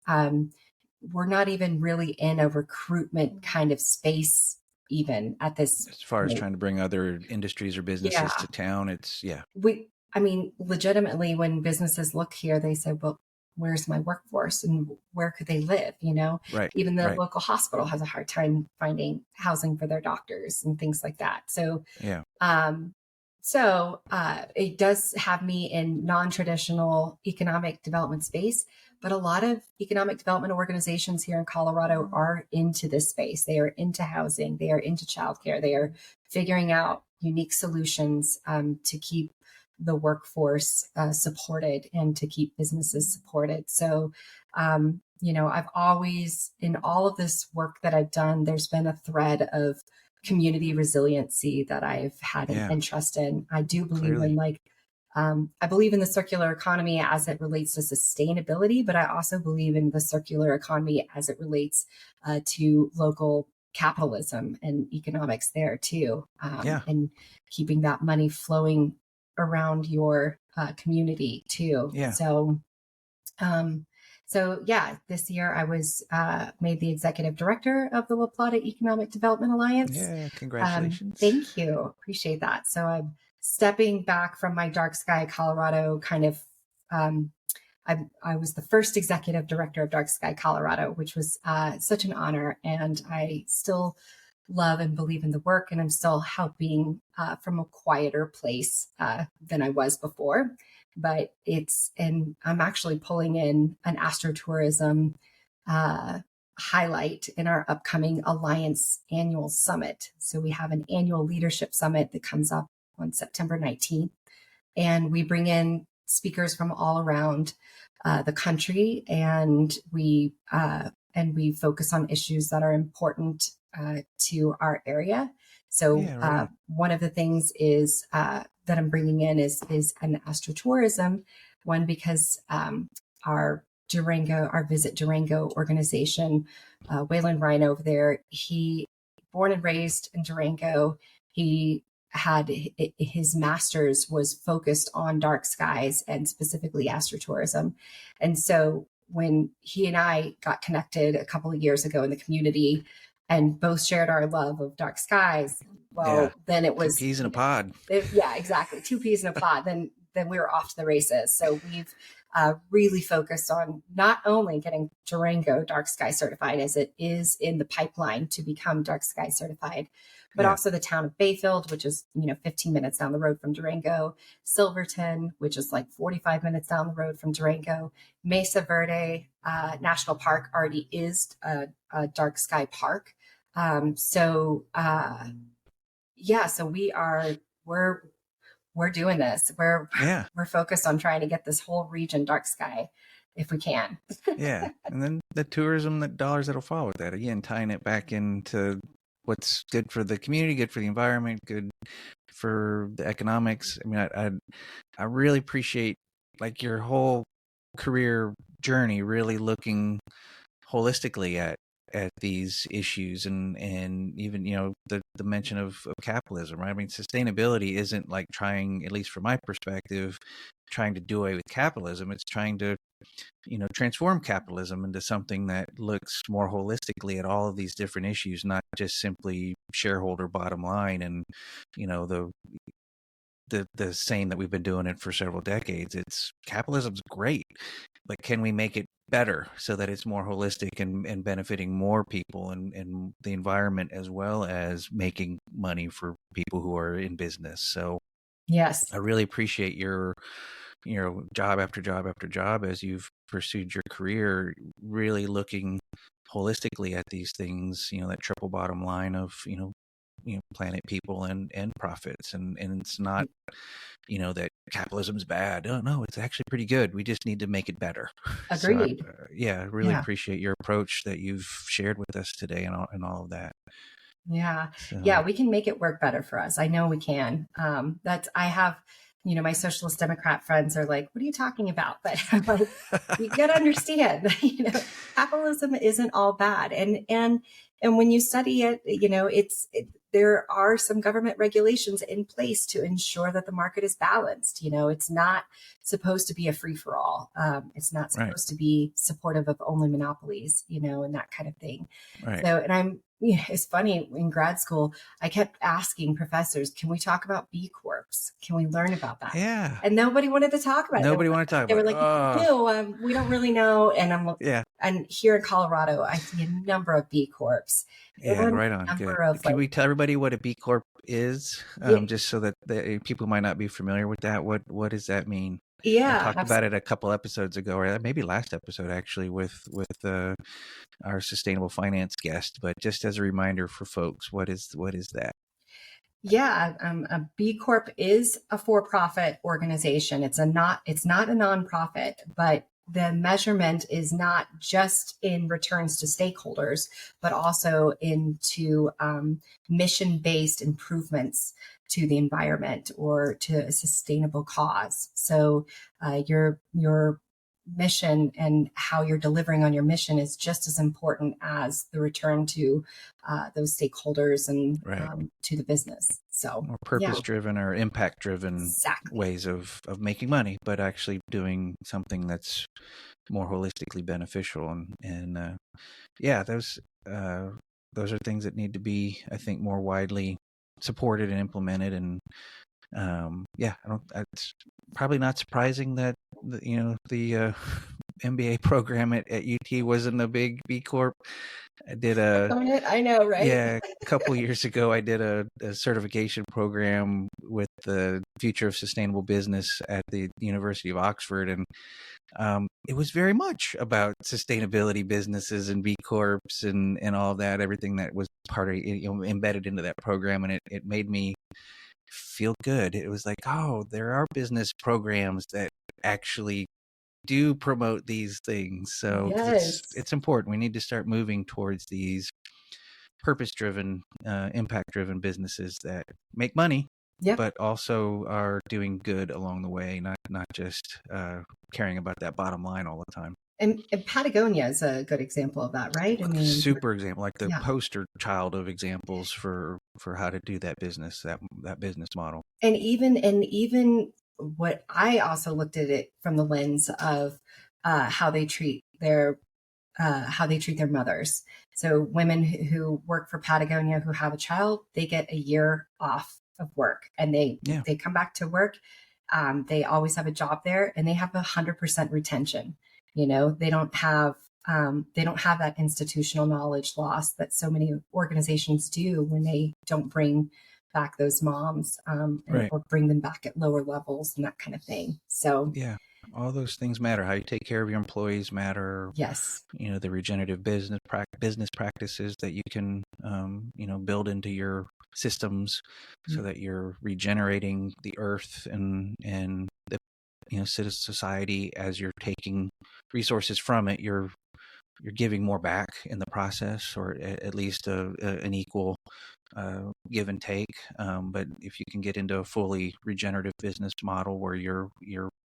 We're not even really in a recruitment kind of space, even at this. As far as trying to bring other industries or businesses to town, legitimately, when businesses look here, they say, well, where's my workforce and where could they live? Right. Even the local hospital has a hard time finding housing for their doctors and things like that. So, it does have me in non-traditional economic development space, but a lot of economic development organizations here in Colorado are into this space. They are into housing. They are into childcare. They are figuring out unique solutions to keep the workforce supported and to keep businesses supported. So, I've always, in all of this work that I've done, there's been a thread of community resiliency that I've had an interest in. I do believe in I believe in the circular economy as it relates to sustainability, but I also believe in the circular economy as it relates to local capitalism and economics there too. And keeping that money flowing around your community too. So this year I was made the executive director of the La Plata Economic Development Alliance. Yeah, congratulations. Thank you. Appreciate that. So I'm stepping back from my dark sky Colorado kind of, I was the first executive director of Dark Sky Colorado, which was such an honor. And I still love and believe in the work, and I'm still helping from a quieter place than I was before. But and I'm actually pulling in an astrotourism highlight in our upcoming Alliance annual summit. So we have an annual leadership summit that comes up on September 19th. And we bring in speakers from all around the country, and we focus on issues that are important to our area. So one of the things is that I'm bringing in is an astrotourism one, because our Visit Durango organization, Wayland Ryan over there, he born and raised in Durango. He had his master's was focused on dark skies and specifically astrotourism. And so when he and I got connected a couple of years ago in the community and both shared our love of dark skies, well, then it was 2 peas in a pod. Yeah, exactly. 2 peas in a pod. Then we were off to the races. So we've really focused on not only getting Durango dark sky certified, as it is in the pipeline to become dark sky certified, but also the town of Bayfield, which is 15 minutes down the road from Durango, Silverton, which is like 45 minutes down the road from Durango, Mesa Verde National Park already is a dark sky park. So we're doing this. We're focused on trying to get this whole region dark sky if we can. Yeah. And then the tourism dollars that'll follow with that. Again, tying it back into what's good for the community, good for the environment, good for the economics. I mean, I really appreciate like your whole career journey, really looking holistically at these issues and even the mention of capitalism, right? I mean, sustainability isn't like trying, at least from my perspective, trying to do away with capitalism. It's trying to transform capitalism into something that looks more holistically at all of these different issues, not just simply shareholder bottom line and the saying that we've been doing it for several decades. It's capitalism's great, but can we make it better so that it's more holistic and benefiting more people and the environment, as well as making money for people who are in business? So yes, I really appreciate your job after job after job as you've pursued your career, really looking holistically at these things, that triple bottom line of planet, people, and profits, and it's not that capitalism's bad. Oh no, it's actually pretty good. We just need to make it better. Agreed. So I really appreciate your approach that you've shared with us today and all of that. Yeah, we can make it work better for us. I know we can. I have my socialist Democrat friends are like, what are you talking about? But I'm like, you got to understand, capitalism isn't all bad. And when you study it, there are some government regulations in place to ensure that the market is balanced. It's not supposed to be a free for all. It's not supposed to be supportive of only monopolies, and that kind of thing. Right. So, and it's funny, in grad school, I kept asking professors, can we talk about B Corps? Can we learn about that? Yeah. And nobody wanted to talk about it. Nobody wanted to talk about it. They were like, no, we don't really know. And I'm yeah. And here in Colorado, I see a number of B Corps. Yeah, right on. Good. Can we tell everybody what a B Corp is? Just so that people might not be familiar with that. What does that mean? Yeah, I talked about it a couple episodes ago, or maybe last episode actually, with our sustainable finance guest. But just as a reminder for folks, what is that? Yeah, a B Corp is a for-profit organization. It's not a nonprofit, but the measurement is not just in returns to stakeholders, but also into mission-based improvements to the environment or to a sustainable cause. So your mission and how you're delivering on your mission is just as important as the return to those stakeholders and to the business. So more purpose-driven or impact-driven ways of making money, but actually doing something that's more holistically beneficial. And those are things that need to be, I think, more widely supported and implemented. And it's probably not surprising that the MBA program at UT wasn't a big B Corp. I know, right? Yeah, a couple years ago, I did a certification program with the Future of Sustainable Business at the University of Oxford, and it was very much about sustainability businesses and B Corps and all that, everything that was part of embedded into that program, and it made me feel good. It was like, oh, there are business programs that actually do promote these things. So it's important. We need to start moving towards these purpose-driven, impact-driven businesses that make money, Yep. but also are doing good along the way, not just caring about that bottom line all the time. And Patagonia is a good example of that, right? I mean, Super example, like the yeah. poster child of examples for how to do that business, that business model. And even what I also looked at it from the lens of how they treat their mothers. So women who work for Patagonia who have a child, they get a year off of work, and Yeah, they come back to work. They always have a job there, and they have 100% retention. They don't have that institutional knowledge loss that so many organizations do when they don't bring back those moms, right. or bring them back at lower levels and that kind of thing. So Yeah, all those things matter. How you take care of your employees matter. yes. The regenerative business practices that you can build into your systems, so that you're regenerating the earth and the citizen society. As you're taking resources from it, you're giving more back in the process, or at least an equal give and take. But if you can get into a fully regenerative business model where your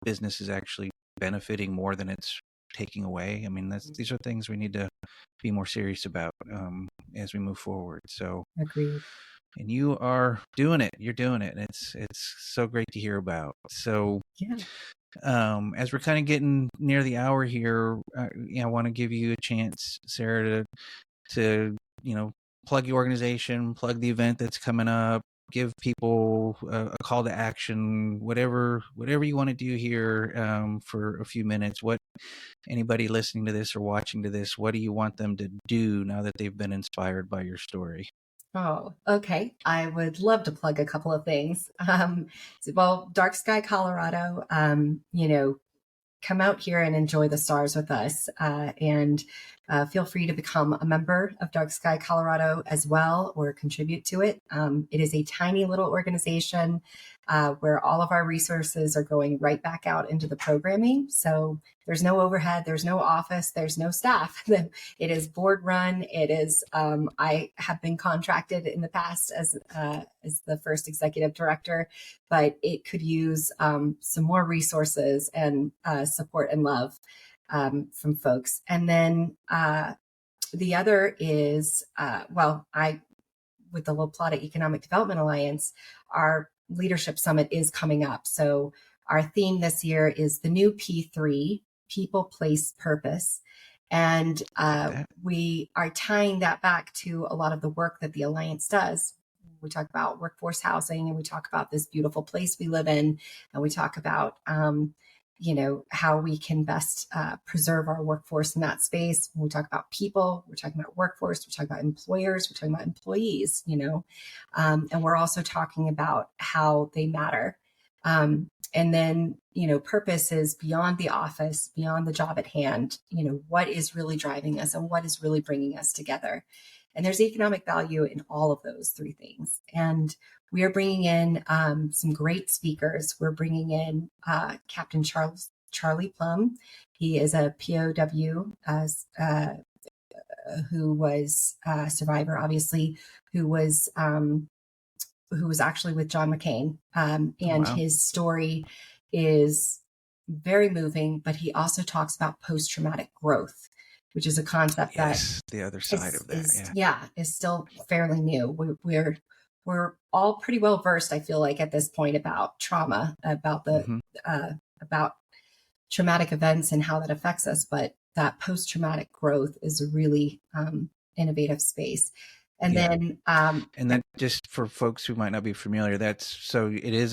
business is actually benefiting more than it's taking away, I mean, these are things we need to be more serious about as we move forward. So, Agreed. and you are doing it. You're doing it, and it's so great to hear about. So, Yeah. as we're kind of getting near the hour here, I want to give you a chance, Sarah, to plug your organization, plug the event that's coming up, give people a call to action, whatever you want to do here for a few minutes. What anybody listening to this or watching to this, what do you want them to do now that they've been inspired by your story? Oh, okay. I would love to plug a couple of things. Dark Sky, Colorado, come out here and enjoy the stars with us. And feel free to become a member of Dark Sky Colorado as well, or contribute to it. It is a tiny little organization where all of our resources are going right back out into the programming. So there's no overhead, there's no office, there's no staff. It is board run. It is. I have been contracted in the past as the first executive director, but it could use some more resources and support and love from folks. And then the other is, with the Plata Economic Development Alliance, our leadership summit is coming up. So our theme this year is the new P3, people, place, purpose. And we are tying that back to a lot of the work that the Alliance does. We talk about workforce housing, and we talk about this beautiful place we live in, and we talk about how we can best preserve our workforce in that space. When we talk about people, we're talking about workforce, we're talking about employers, we're talking about employees, and we're also talking about how they matter. And then, purpose is beyond the office, beyond the job at hand. What is really driving us and what is really bringing us together? And there's economic value in all of those three things. And we are bringing in some great speakers. We're bringing in Captain Charlie Plum. He is a POW who was a survivor, obviously, who was actually with John McCain. And Wow. his story is very moving, but he also talks about post-traumatic growth, which is a concept Yes, the other side of that. is still fairly new. We're all pretty well versed, I feel like, at this point about trauma, about about traumatic events and how that affects us. But that post-traumatic growth is a really innovative space. And then, and that, just for folks who might not be familiar, it is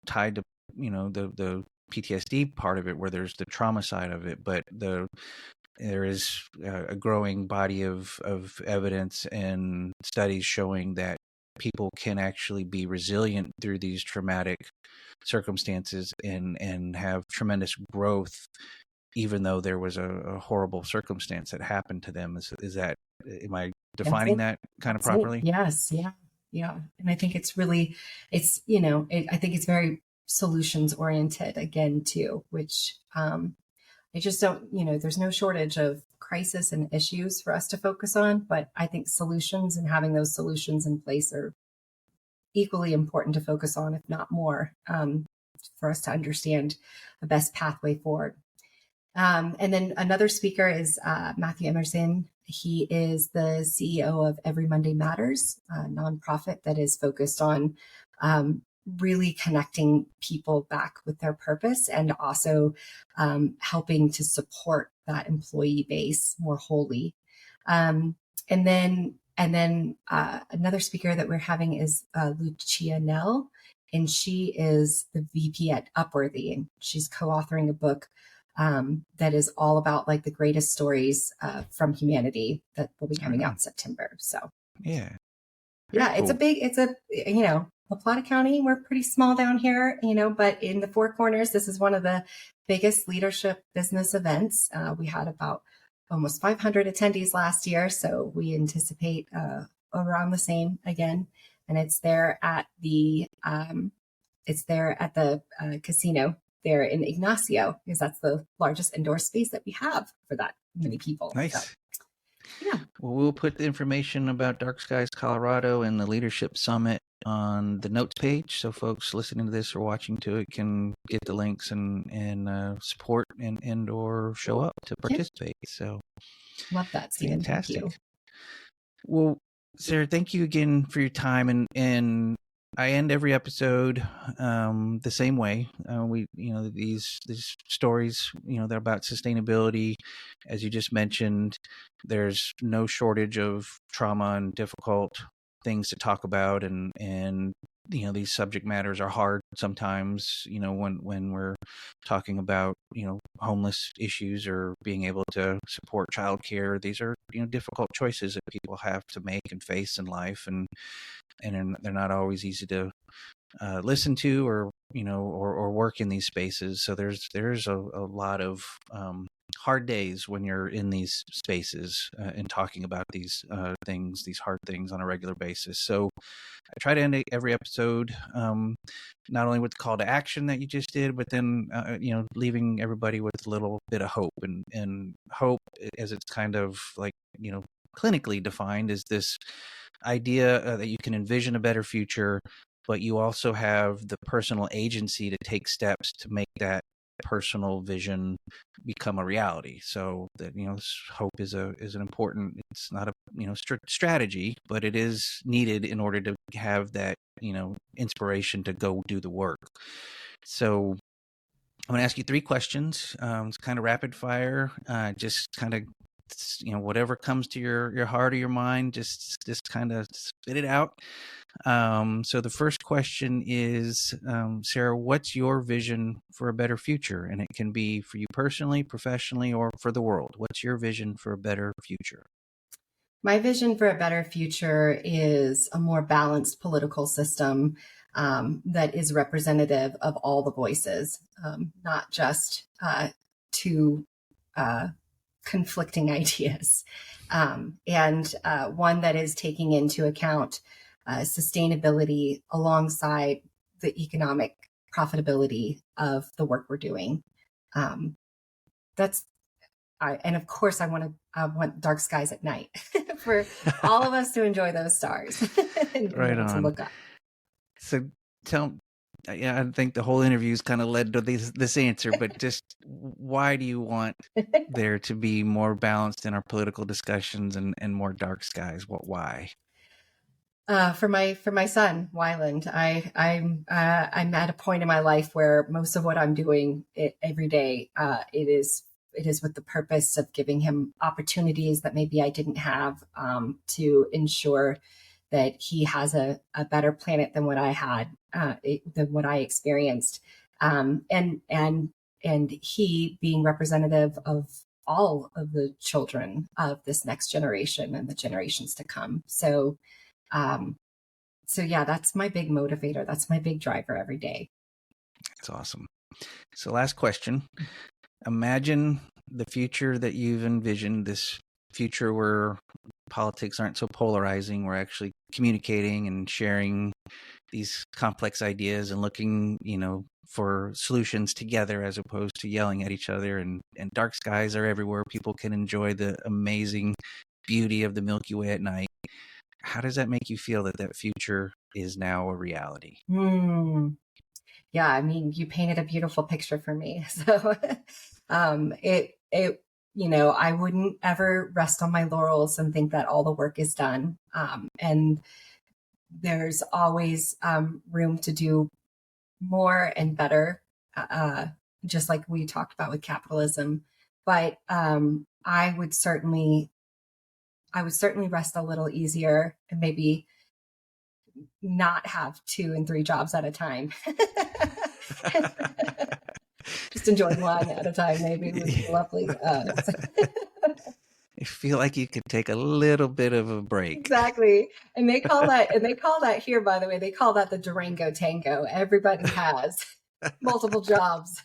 tied to the PTSD part of it, where there's the trauma side of it, but there is a growing body of evidence and studies showing that people can actually be resilient through these traumatic circumstances and have tremendous growth, even though there was a horrible circumstance that happened to them. Am I defining that kind of properly? Yes. Yeah. Yeah. And I think it's really, I think it's very solutions oriented again too, which I just don't, there's no shortage of crisis and issues for us to focus on, but I think solutions and having those solutions in place are equally important to focus on, if not more, for us to understand the best pathway forward. And then another speaker is Matthew Emerson. He is the CEO of Every Monday Matters, a nonprofit that is focused on really connecting people back with their purpose, and also helping to support that employee base more wholly. And then another speaker that we're having is Lucia Nell, and she is the VP at Upworthy, and she's co-authoring a book that is all about like the greatest stories from humanity that will be coming out in September. So yeah, cool. It's a La Plata County, we're pretty small down here, but in the Four Corners, this is one of the biggest leadership business events. We had about almost 500 attendees last year, so we anticipate around the same again. And it's there at the casino there in Ignacio, because that's the largest indoor space that we have for that many people. Nice. So, yeah. Well, we'll put the information about Dark Skies Colorado and the Leadership Summit on the notes page, so folks listening to this or watching to it can get the links and support and or show up to participate. Yeah. So love that, Stephen. Fantastic. Thank you. Well, Sarah, thank you again for your time, and I end every episode the same way. These stories, they're about sustainability. As you just mentioned, there's no shortage of trauma and difficult things to talk about, and these subject matters are hard sometimes, when we're talking about, homeless issues or being able to support childcare. These are, difficult choices that people have to make and face in life, and they're not always easy to listen to or work in these spaces. So there's a lot of hard days when you're in these spaces and talking about these things, these hard things on a regular basis. So I try to end every episode not only with the call to action that you just did, but then leaving everybody with a little bit of hope, and hope, as it's kind of like clinically defined, is this idea that you can envision a better future, but you also have the personal agency to take steps to make that personal vision become a reality. So that hope is an important. It's not a strategy, but it is needed in order to have that inspiration to go do the work. So I'm going to ask you 3 questions. It's kind of rapid fire. Just kind of whatever comes to your heart or your mind, just kind of spit it out. So the first question is, Sarah, what's your vision for a better future? And it can be for you personally, professionally, or for the world. What's your vision for a better future? My vision for a better future is a more balanced political system that is representative of all the voices, not just two conflicting ideas, and one that is taking into account sustainability alongside the economic profitability of the work we're doing. And of course, I want dark skies at night for all of us to enjoy those stars and right on. To look up. So I think the whole interview's kind of led to this answer, but just why do you want there to be more balanced in our political discussions and more dark skies? Why? For my son, Wyland, I'm at a point in my life where most of what I'm doing every day, it is with the purpose of giving him opportunities that maybe I didn't have, to ensure that he has a better planet than what I had, than what I experienced, and he being representative of all of the children of this next generation and the generations to come. So yeah, that's my big motivator. That's my big driver every day. That's awesome. So last question. Imagine the future that you've envisioned, this future where politics aren't so polarizing. We're actually communicating and sharing these complex ideas and looking, for solutions together as opposed to yelling at each other, and dark skies are everywhere. People can enjoy the amazing beauty of the Milky Way at night. how does that make you feel that that future is now a reality? Yeah, I mean, you painted a beautiful picture for me. So, I wouldn't ever rest on my laurels and think that all the work is done. And there's always room to do more and better, just like we talked about with capitalism. But I would certainly rest a little easier and maybe not have 2 and 3 jobs at a time. Just enjoy one at a time, maybe would be lovely. I feel like you could take a little bit of a break. Exactly. And they call that here, by the way, they call that the Durango Tango. Everybody has multiple jobs.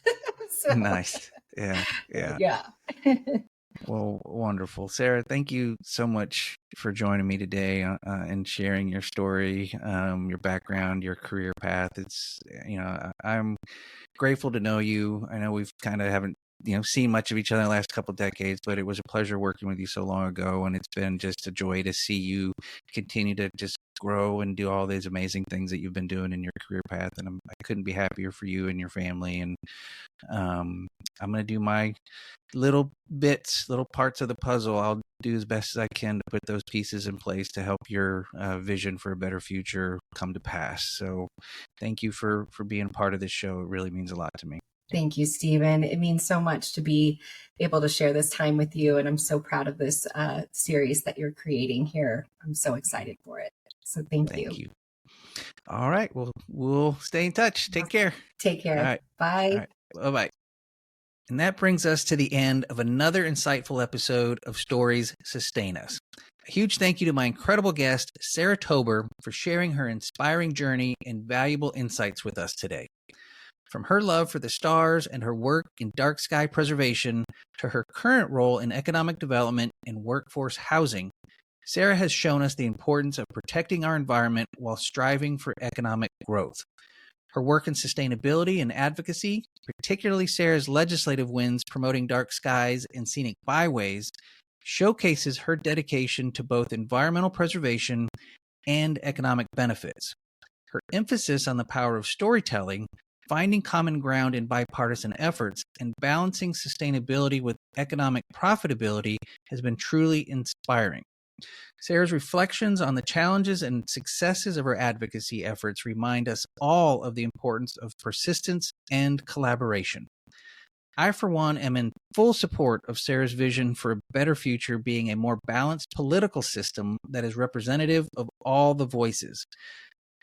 So, Nice. Yeah. Well, wonderful. Sarah, thank you so much for joining me today and sharing your story, your background, your career path. It's, I'm grateful to know you. I know we've kind of haven't, seen much of each other in the last couple of decades, but it was a pleasure working with you so long ago. And it's been just a joy to see you continue to just grow and do all these amazing things that you've been doing in your career path. And I couldn't be happier for you and your family. And I'm going to do my little parts of the puzzle. I'll do as best as I can to put those pieces in place to help your vision for a better future come to pass. So thank you for being part of this show. It really means a lot to me. Thank you, Stephen. It means so much to be able to share this time with you. And I'm so proud of this series that you're creating here. I'm so excited for it. So thank you. All right. Well, we'll stay in touch. Take care. Take care. All right. Bye. All right. Bye-bye. And that brings us to the end of another insightful episode of Stories Sustain Us. A huge thank you to my incredible guest, Sarah Tober, for sharing her inspiring journey and valuable insights with us today. From her love for the stars and her work in dark sky preservation to her current role in economic development and workforce housing, Sarah has shown us the importance of protecting our environment while striving for economic growth. Her work in sustainability and advocacy, particularly Sarah's legislative wins promoting dark skies and scenic byways, showcases her dedication to both environmental preservation and economic benefits. Her emphasis on the power of storytelling, finding common ground in bipartisan efforts, and balancing sustainability with economic profitability has been truly inspiring. Sarah's reflections on the challenges and successes of her advocacy efforts remind us all of the importance of persistence and collaboration. I, for one, am in full support of Sarah's vision for a better future being a more balanced political system that is representative of all the voices.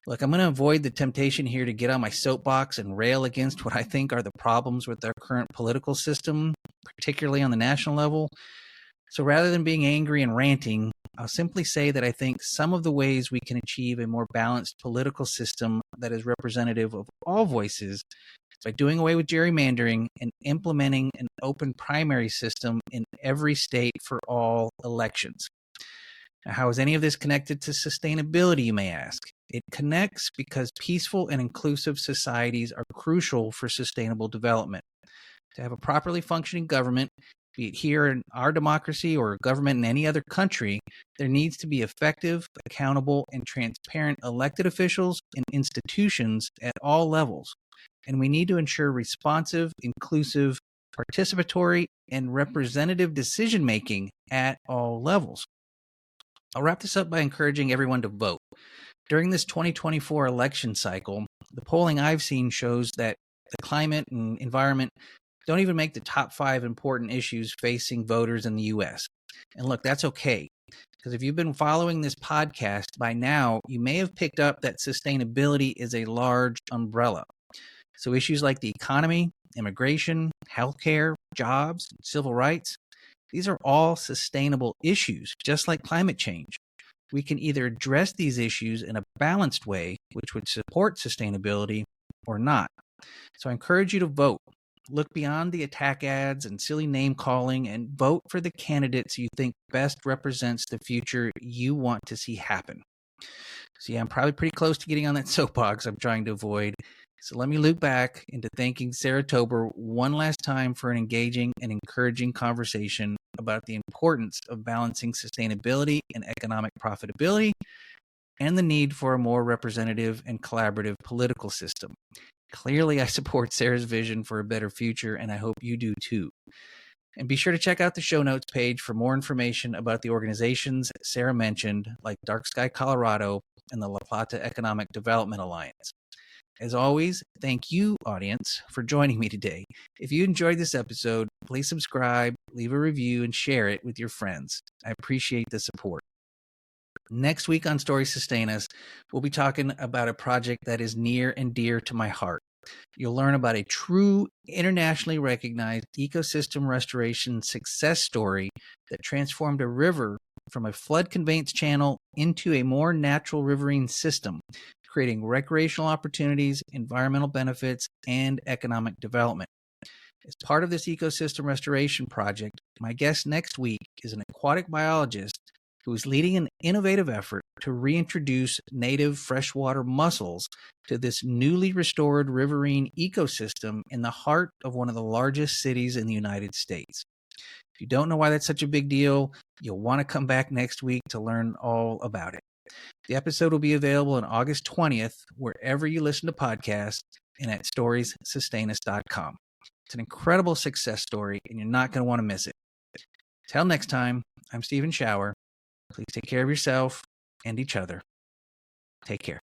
Look, I'm going to avoid the temptation here to get on my soapbox and rail against what I think are the problems with our current political system, particularly on the national level. So rather than being angry and ranting, I'll simply say that I think some of the ways we can achieve a more balanced political system that is representative of all voices is by doing away with gerrymandering and implementing an open primary system in every state for all elections. Now, how is any of this connected to sustainability, you may ask? It connects because peaceful and inclusive societies are crucial for sustainable development. To have a properly functioning government, be it here in our democracy or a government in any other country, there needs to be effective, accountable, and transparent elected officials and institutions at all levels. And we need to ensure responsive, inclusive, participatory, and representative decision-making at all levels. I'll wrap this up by encouraging everyone to vote. During this 2024 election cycle, the polling I've seen shows that the climate and environment don't even make the top 5 important issues facing voters in the U.S. And look, that's okay, because if you've been following this podcast by now, you may have picked up that sustainability is a large umbrella. So issues like the economy, immigration, healthcare, jobs, civil rights, these are all sustainable issues, just like climate change. We can either address these issues in a balanced way, which would support sustainability, or not. So I encourage you to vote. Look beyond the attack ads and silly name calling and vote for the candidates you think best represents the future you want to see happen. So yeah, I'm probably pretty close to getting on that soapbox I'm trying to avoid. So let me loop back into thanking Sarah Tober one last time for an engaging and encouraging conversation about the importance of balancing sustainability and economic profitability and the need for a more representative and collaborative political system. Clearly, I support Sarah's vision for a better future, and I hope you do too. And be sure to check out the show notes page for more information about the organizations Sarah mentioned, like Dark Sky Colorado and the La Plata Economic Development Alliance. As always, thank you, audience, for joining me today. If you enjoyed this episode, please subscribe, leave a review, and share it with your friends. I appreciate the support. Next week on Stories Sustain Us, we'll be talking about a project that is near and dear to my heart. You'll learn about a true, internationally recognized ecosystem restoration success story that transformed a river from a flood conveyance channel into a more natural riverine system, creating recreational opportunities, environmental benefits, and economic development. As part of this ecosystem restoration project, my guest next week is an aquatic biologist who is leading an innovative effort to reintroduce native freshwater mussels to this newly restored riverine ecosystem in the heart of one of the largest cities in the United States. If you don't know why that's such a big deal, you'll want to come back next week to learn all about it. The episode will be available on August 20th, wherever you listen to podcasts and at storiessustainus.com. It's an incredible success story, and you're not going to want to miss it. Till next time, I'm Stephen Schauer. Please take care of yourself and each other. Take care.